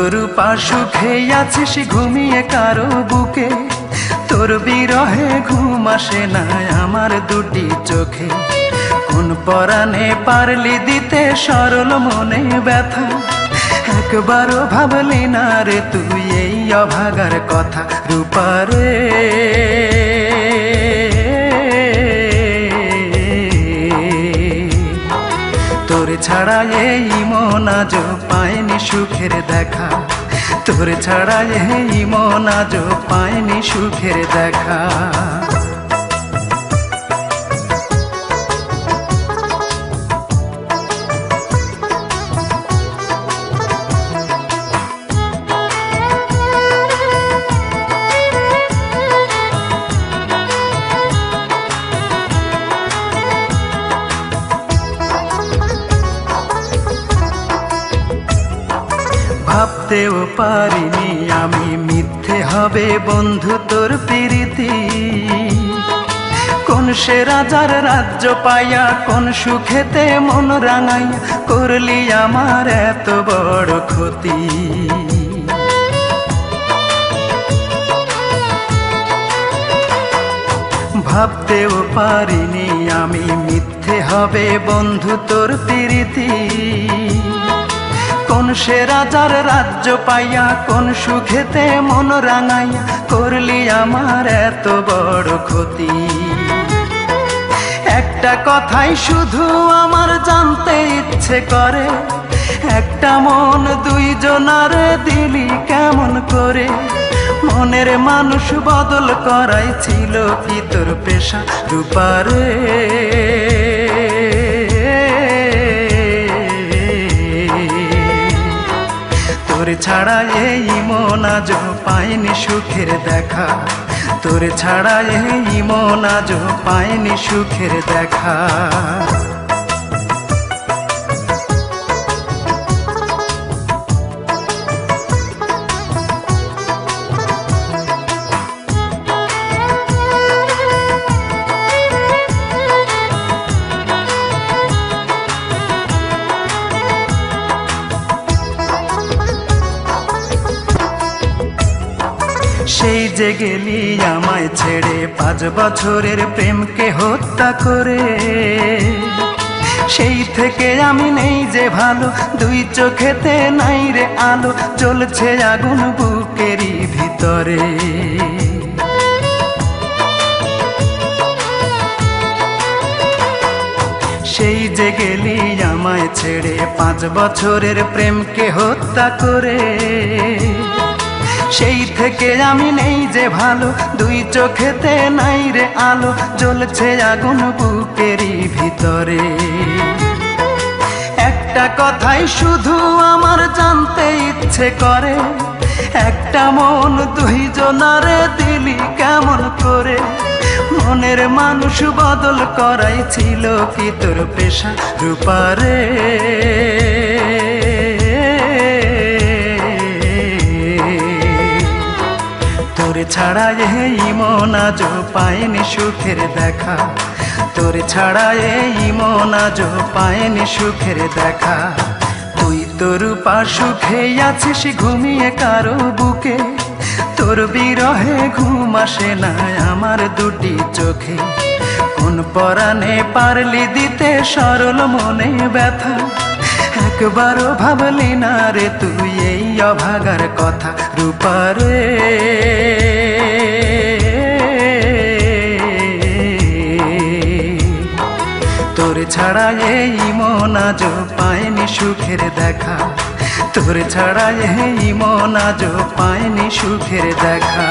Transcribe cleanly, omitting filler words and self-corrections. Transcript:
তোর পাশুখে আছিস ঘুমিয়ে কারো বুকে, তোর বিরহে ঘুম আসে না আমার দুটি চোখে। কোন পরাণে পারলি দিতে সরল মনে ব্যথা, একবারও ভাবলি না রে তুই এই অভাগার কথা। রূপারে তোর ছাড়া এই মন আজ পায়নি সুখের দেখা, তোর ছাড়া এই মন আজ পায়নি সুখের দেখা। ভাবতেও পারিনি আমি মিথ্যে হবে বন্ধু তোর প্রীতি। কোন সে রাজার রাজ্য পাইয়া কোন সুখেতে মন রাঙাইয়া করলি আমার এত বড় ক্ষতি। ভাবতেও পারিনি আমি মিথ্যে হবে বন্ধু তোর প্রীতি। কোন সে রাজার রাজ্য পাইয়া কোন সুখেতে মন রাঙাইয়া করলি আমার এত বড় ক্ষতি। একটা কথাই শুধু আমার জানতে ইচ্ছে করে, একটা মন দুইজনার দিলি কেমন করে? মনের মানুষ বদল করাই ছিল কি তোর পেশা? রূপারে তোর ছাড়া এই মন আজ পায়নি সুখের দেখা, তোর ছাড়া এই মন আজ পায়নি সুখের দেখা। সেই যে গেলি আমায় ছেড়ে 5 বছরের প্রেমকে হত্যা করে, সেই থেকে আমি নেই যে ভালো, দুই চোখেতে নাই রে আলো, জ্বলছে আগুন বুকেরই ভিতরে। সেই যে গেলি আমায় ছেড়ে 5 বছরের প্রেমকে হত্যা করে, সেই থেকে আমি নেই যে ভালো, দুই চোখেতে নাই রে আলো, জ্বলছে আগুন বুকেরই ভিতরে। একটা কথাই শুধু আমার জানতে ইচ্ছে করে, একটা মন দুইজনারে দিলি কেমন করে? মনের মানুষ বদল করাই ছিল কি তোর পেশা? রূপারে তোর ছাড়া এই মন আজ পায়নি সুখের দেখা, তোর ছাড়া এই মন আজ পায়নি সুখের দেখা। তুই তোর পাশুখে আছিস ঘুমিয়ে কারো বুকে, তোর বিরহে ঘুম আসে না আমার দুটি চোখে। কোন পরাণে পারলি দিতে সরল মনে ব্যথা, একবারও ভাবলি না রে তুই এই অভাগার কথা। রূপারে তোর ছাড়া এই মন আজ পায়নি সুখের দেখা, তোর ছাড়া এই মন আজ পায়নি সুখের দেখা।